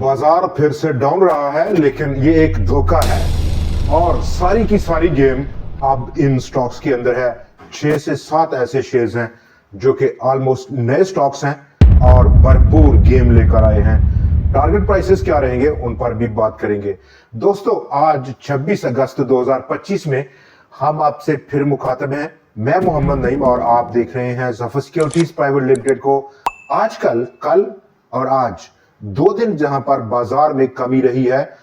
बाजार फिर से डाउन रहा है, लेकिन ये एक धोखा है और सारी की सारी गेम अब इन स्टॉक्स के अंदर है। 6 से 7 ऐसे शेयर्स हैं जो कि ऑलमोस्ट नए स्टॉक्स हैं और भरपूर गेम लेकर आए हैं। टारगेट प्राइसेस क्या रहेंगे उन पर भी बात करेंगे। दोस्तों, आज 26 अगस्त 2025 में हम आपसे फिर मुखातब हैं। मैं मोहम्मद नईम और आप देख रहे हैं ज़फर सिक्योरिटीज प्राइवेट लिमिटेड को। आजकल, कल और आज 2 दिन जहां पर बाजार में कमी रही है,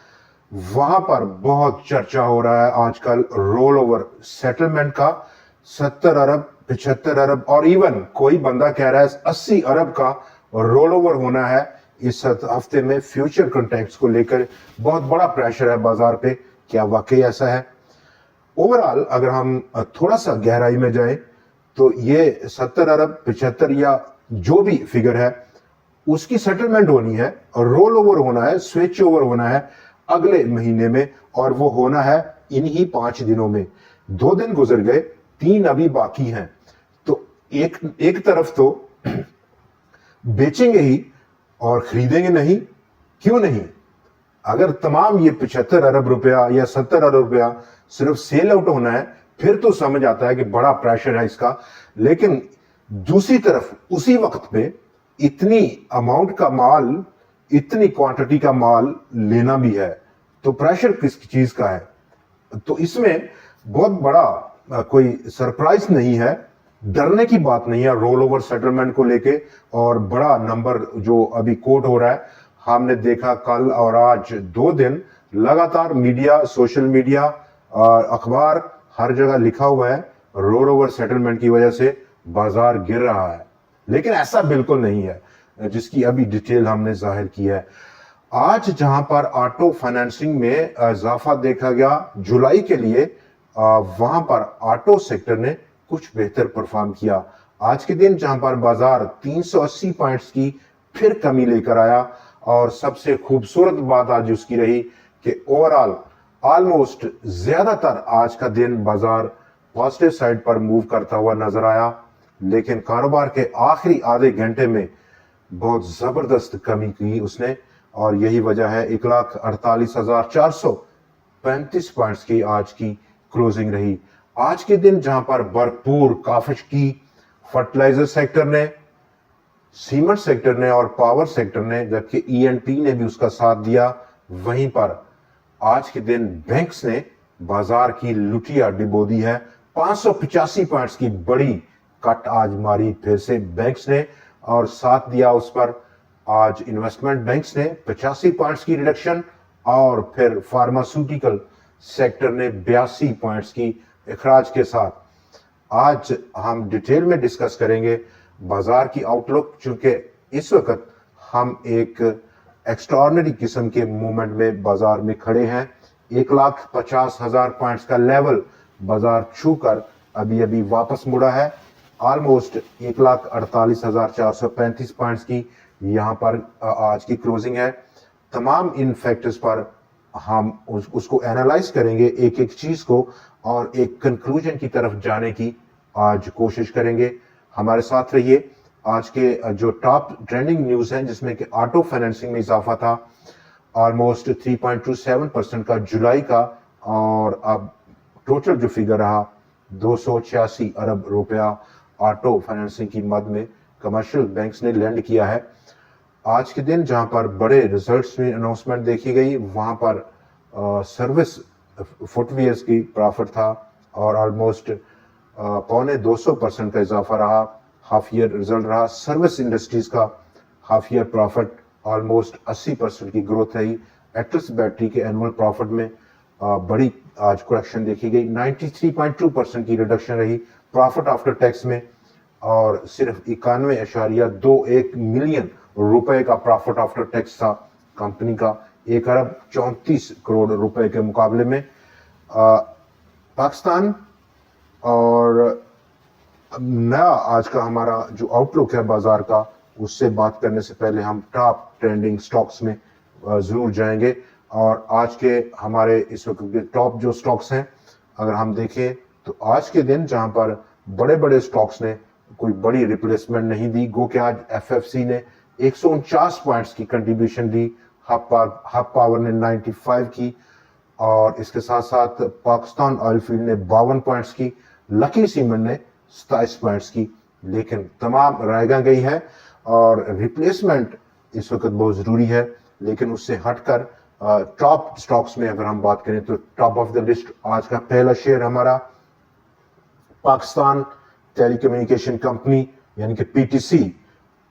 वहां पर बहुत चर्चा हो रहा है आजकल रोल ओवर सेटलमेंट का। 70 अरब, 75 अरब और इवन कोई बंदा कह रहा है 80 अरब का रोल ओवर होना है इस हफ्ते में। फ्यूचर कॉन्ट्रैक्ट्स को लेकर बहुत बड़ा प्रेशर है बाजार पे। क्या वाकई ऐसा है? ओवरऑल अगर हम थोड़ा सा गहराई में जाएं तो ये 70 अरब, 75 या जो भी फिगर है उसकी सेटलमेंट होनी है और रोल ओवर होना है, स्विच ओवर होना है अगले महीने में, और वो होना है इन्हीं 5 दिनों में। 2 दिन गुजर गए, 3 अभी बाकी हैं। तो एक तरफ तो बेचेंगे ही और खरीदेंगे नहीं। क्यों नहीं? अगर तमाम ये 75 अरब रुपया या 70 अरब रुपया सिर्फ सेल आउट होना है, फिर तो समझ आता है कि बड़ा प्रेशर है इसका। लेकिन दूसरी तरफ उसी वक्त पे इतनी अमाउंट का माल, इतनी क्वांटिटी का माल लेना भी है, तो प्रेशर किस चीज का है? तो इसमें बहुत बड़ा कोई सरप्राइज नहीं है, डरने की बात नहीं है रोल ओवर सेटलमेंट को लेके। और बड़ा नंबर जो अभी कोट हो रहा है, हमने देखा कल और आज 2 दिन लगातार मीडिया, सोशल मीडिया और अखबार हर जगह लिखा हुआ है रोल ओवर सेटलमेंट की वजह से बाजार गिर रहा है। लेकिन ऐसा बिल्कुल नहीं है जिसकी अभी डिटेल हमने जाहिर की है। आज जहां पर ऑटो फाइनेंसिंग में इजाफा देखा गया जुलाई के लिए, वहां पर ऑटो सेक्टर ने कुछ बेहतर परफॉर्म किया। आज के दिन जहां पर बाजार 380 पॉइंट्स की फिर कमी लेकर आया, और सबसे खूबसूरत बात आज उसकी रही कि ओवरऑल ऑलमोस्ट ज्यादातर आज का दिन बाजार पॉजिटिव साइड पर मूव करता हुआ नजर आया। लेकिन कारोबार के आखिरी आधे घंटे में बहुत जबरदस्त कमी की उसने, और यही वजह है 1,48,435 पॉइंट्स की आज की क्लोजिंग रही। आज के दिन जहां पर भरपूर काफिश की फर्टिलाइजर सेक्टर ने, सीमेंट सेक्टर ने और पावर सेक्टर ने, जबकि ईएनटी ने भी उसका साथ दिया, वहीं पर आज के दिन बैंक्स ने बाजार की लुटिया डिबो दी है। 585 पॉइंट्स की बड़ी कट आज मारी फिर से बैंक्स ने, और साथ दिया उस पर आज इन्वेस्टमेंट बैंक्स ने 85 पॉइंट्स की रिडक्शन, और फिर फार्मास्यूटिकल सेक्टर ने 82 पॉइंट्स की इखराज के साथ। आज हम डिटेल में डिस्कस करेंगे बाजार की आउटलुक, चूंकि इस वक्त हम एक एक्स्ट्राऑर्डिनरी किस्म के मूवमेंट में बाजार में खड़े हैं। 1,50,000 पॉइंट्स का लेवल बाजार छूकर अभी अभी वापस मुड़ा है। ऑलमोस्ट 1,48,435 पॉइंट्स की यहां पर आज की क्लोजिंग है। तमाम इन फैक्टर्स पर हम उसको एनालाइज करेंगे, एक एक चीज को, और एक कंक्लूजन की तरफ जाने की आज कोशिश करेंगे। हमारे साथ रहिए। आज के जो टॉप ट्रेंडिंग न्यूज हैं, जिसमें कि ऑटो फाइनेंसिंग में इजाफा था ऑलमोस्ट 3.27% का जुलाई का, और अब टोटल जो फिगर रहा 286 अरब रुपया ऑटो फाइनेंसिंग की मद में कमर्शियल बैंक्स ने लैंड किया है। आज के दिन जहां पर बड़े रिजल्ट्स में अनाउंसमेंट देखी गई, वहां पर सर्विस फुटवियर्स की प्रॉफिट था और ऑलमोस्ट 250% का इजाफा रहा। हाफ ईयर रिजल्ट रहा सर्विस इंडस्ट्रीज का, हाफ ईयर प्रॉफिट ऑलमोस्ट 80% की ग्रोथ रही। एटलस बैटरी के एनुअल प्रॉफिट में बड़ी आज करेक्शन देखी गई, 93.2% की रिडक्शन रही प्रॉफिट आफ्टर टैक्स में, और सिर्फ 91.21 मिलियन रुपए का प्रॉफिट आफ्टर टैक्स था कंपनी का, 1 अरब 34 करोड़ रुपए के मुकाबले में। पाकिस्तान और नया आज का हमारा जो आउटलुक है बाजार का, उससे बात करने से पहले हम टॉप ट्रेंडिंग स्टॉक्स में जरूर जाएंगे। और आज के हमारे इस वक्त के टॉप जो स्टॉक्स हैं, अगर हम देखें तो आज के दिन जहां पर बड़े बड़े स्टॉक्स ने कोई बड़ी रिप्लेसमेंट नहीं दी, गो कि आज एफएफसी ने 149 पॉइंट्स की कंट्रीब्यूशन दी हब पावर ने 95 की, और इसके साथ साथ पाकिस्तान ऑयल फील्ड ने 52 पॉइंट्स की, लकी सीमेंट ने 27 पॉइंट्स की। लेकिन तमाम रायगा गई है और रिप्लेसमेंट इस वक्त बहुत जरूरी है। लेकिन उससे हटकर टॉप स्टॉक्स में अगर हम बात करें तो टॉप ऑफ द लिस्ट आज का पहला शेयर हमारा पाकिस्तान टेलीकम्युनिकेशन कंपनी यानी कि पीटीसी,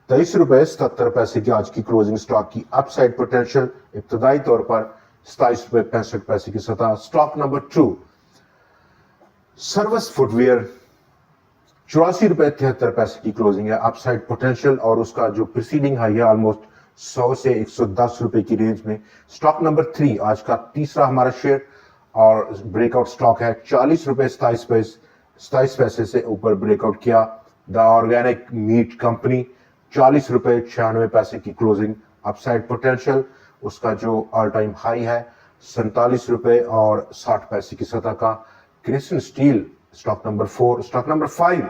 23 रुपए 77 पैसे की आज की क्लोजिंग स्टॉक की अपसाइड पोटेंशियल इब्तदाई तौर पर 27 रुपए 65 पैसे की सतह। स्टॉक नंबर 2 सर्वस फुटवेयर, 84 रुपए 73 पैसे की क्लोजिंग है, अपसाइड पोटेंशियल, और उसका जो प्रीसीडिंग हाई है ऑलमोस्ट 100 से 110 रुपए की रेंज में। स्टॉक नंबर 3 आज का तीसरा हमारा शेयर और ब्रेकआउट स्टॉक है, 40 रुपए 27 पैसे से ऊपर ब्रेकआउट किया। द ऑर्गेनिक मीट कंपनी, 40 रुपए 96 पैसे की क्लोजिंग, अपसाइड पोटेंशियल, उसका जो ऑल टाइम हाई है 47 रुपए 60 पैसे की सतह का। Kristen steel stock number 4। Stock number 5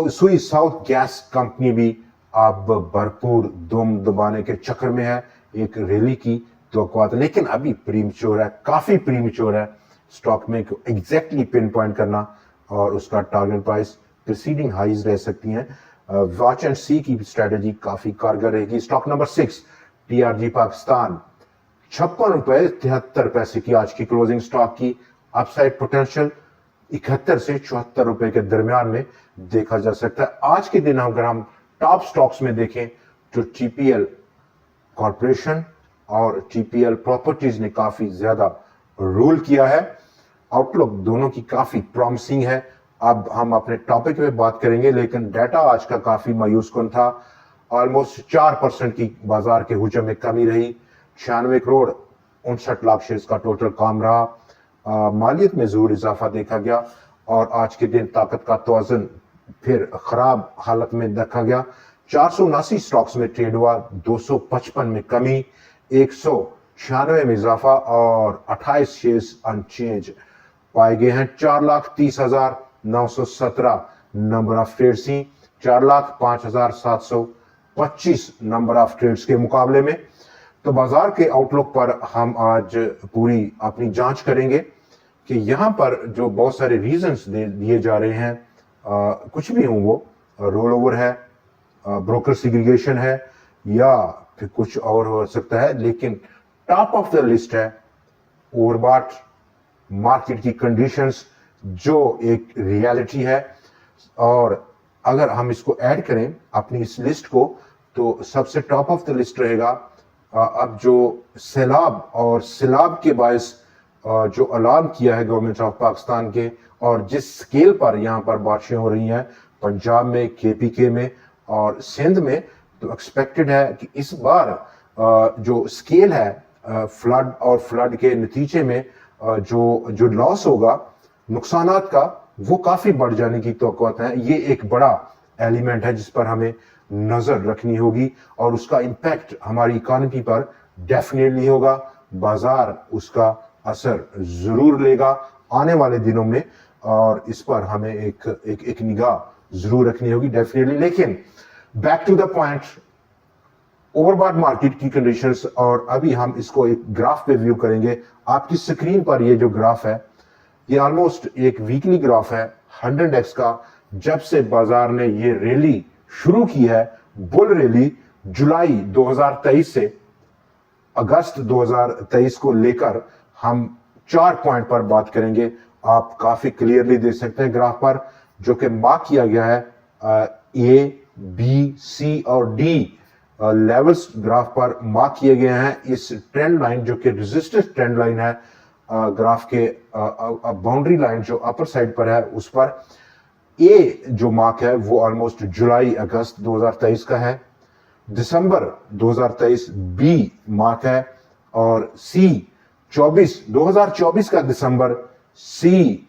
सुई साउथ गैस कंपनी भी अब भरपूर दुम दबाने के चक्कर में है। एक रैली की तो लेकिन अभी प्रीमेच्योर है, काफी प्रीमेच्योर है स्टॉक में एग्जैक्टली पिन पॉइंट करना, और उसका टारगेट प्राइस प्रीसीडिंग हाईज रह सकती हैं। वॉच एंड सी की स्ट्रेटेजी काफी कारगर रहेगी। स्टॉक नंबर 6 टीआरजी पाकिस्तान, 56 रुपए 73 पैसे की आज की क्लोजिंग स्टॉक की, अपसाइड पोटेंशियल 71 से 74 रुपए के दरमियान में देखा जा सकता है। आज के दिन अगर हम टॉप स्टॉक्स में देखें तो टीपीएल कॉर्पोरेशन और टीपीएल प्रॉपर्टीज ने काफी ज्यादा रूल किया है। आउटलुक दोनों की काफी प्रॉमिसिंग है। अब हम अपने टॉपिक पे बात करेंगे, लेकिन डाटा आज का काफी मायूस कुन था। ऑलमोस्ट 4% की बाजार के हुजम में कमी रही। 96 करोड़ 59 लाख शेयर्स का टोटल काम रहा। मालियत में जरूर इजाफा देखा गया, और आज के दिन ताकत का तवाज़ुन फिर खराब हालत में देखा गया। 479 स्टॉक्स में ट्रेड हुआ, 255 में कमी, 196 में इजाफा, और 28 शेयर्स अनचेंज पाए गए हैं। 4,30,917 नंबर ऑफ ट्रेड्स ही 4,05,725 नंबर ऑफ ट्रेड्स के मुकाबले में। तो बाजार के आउटलुक पर हम आज पूरी अपनी जांच करेंगे कि यहां पर जो बहुत सारे रीजंस दिए जा रहे हैं, कुछ भी हो, वो रोल ओवर है, ब्रोकर सिग्रीगेशन है, या फिर कुछ और हो सकता है, लेकिन टॉप ऑफ द लिस्ट है ओवरबॉट, मार्केट की कंडीशंस जो एक रियलिटी है। और अगर हम इसको ऐड करें अपनी इस लिस्ट को, तो सबसे टॉप ऑफ द लिस्ट रहेगा अब जो सैलाब और सैलाब के बायस जो अलार्म किया है गवर्नमेंट ऑफ पाकिस्तान के, और जिस स्केल पर यहाँ पर बारिशें हो रही हैं पंजाब में, केपीके में और सिंध में, तो एक्सपेक्टेड है कि इस बार जो स्केल है फ्लड और फ्लड के नतीजे में जो लॉस होगा, नुकसानात का, वो काफी बढ़ जाने की तौक़्क़ात है। ये एक बड़ा एलिमेंट है जिस पर हमें नजर रखनी होगी, और उसका इम्पैक्ट हमारी इकोनॉमी पर डेफिनेटली होगा। बाजार उसका असर जरूर लेगा आने वाले दिनों में, और इस पर हमें एक निगाह जरूर रखनी होगी डेफिनेटली। लेकिन back to the point, overbought market की कंडीशंस, और अभी हम इसको एक ग्राफ पे व्यू करेंगे। आपकी स्क्रीन पर ये जो ग्राफ है, ये ऑलमोस्ट एक वीकली ग्राफ है 100x का। जब से बाजार ने ये रैली शुरू की है, बुल रैली, जुलाई 2023 से अगस्त 2023 को लेकर हम 4 पॉइंट पर बात करेंगे। आप काफी क्लियरली देख सकते हैं ग्राफ पर, जो कि मार्क किया गया है ए, बी, सी और डी लेवल्स ग्राफ पर मार्क किए गए हैं। इस ट्रेंड लाइन जो कि रेजिस्टेंस ट्रेंड लाइन है ग्राफ के बाउंड्री लाइन जो अपर साइड पर है, उस पर ए जो मार्क है वो ऑलमोस्ट जुलाई अगस्त 2023 का है। दिसंबर 2023 बी मार्क है, और सी 2024 का दिसंबर सी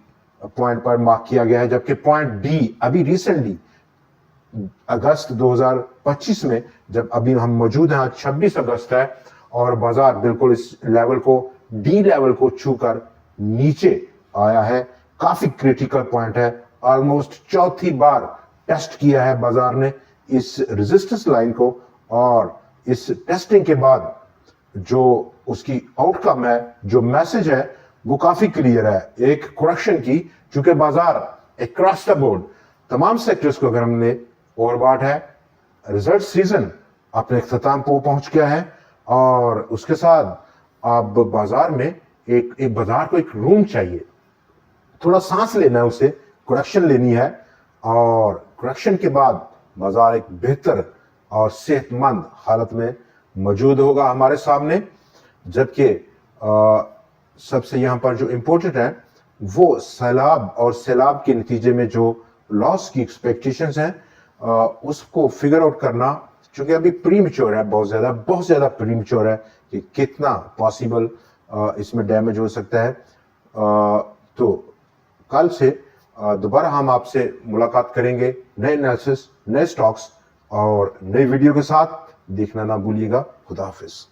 पॉइंट पर मार्क किया गया है, जबकि पॉइंट डी अभी रिसेंटली अगस्त 2025 में, जब अभी हम मौजूद हैं, आज 26 अगस्त है, और बाजार बिल्कुल इस लेवल को, डी लेवल को छूकर नीचे आया है। काफी क्रिटिकल पॉइंट है। ऑलमोस्ट चौथी बार टेस्ट किया है बाजार ने इस रेजिस्टेंस लाइन को, और इस टेस्टिंग के बाद جو اس کی آؤٹ کم ہے, جو میسج ہے وہ کافی کلیئر ہے ایک کریکشن کی, چونکہ بازار اکراس دا بورڈ تمام سیکٹرز کو اگر ہم نے اوور باٹ ہے, ریزلٹ سیزن اپنے اختتام کو پہنچ گیا ہے, اور اس کے ساتھ اب بازار میں ایک بازار کو ایک روم چاہیے, تھوڑا سانس لینا ہے اسے, کریکشن لینی ہے, اور کریکشن کے بعد بازار ایک بہتر اور صحت مند حالت میں موجود ہوگا ہمارے سامنے. جبکہ سب سے یہاں پر جو امپورٹنٹ ہے وہ سیلاب اور سیلاب کے نتیجے میں جو لاس کی ایکسپیکٹیشنز ہیں اس کو فگر آؤٹ کرنا, چونکہ ابھی پری میچور ہے, بہت زیادہ پری میچور ہے کہ کتنا پاسبل اس میں ڈیمیج ہو سکتا ہے. تو کل سے دوبارہ ہم آپ سے ملاقات کریں گے نئے انالیسس, نئے سٹاکس اور نئی ویڈیو کے ساتھ. دیکھنا نہ بھولیے گا. خدا حافظ.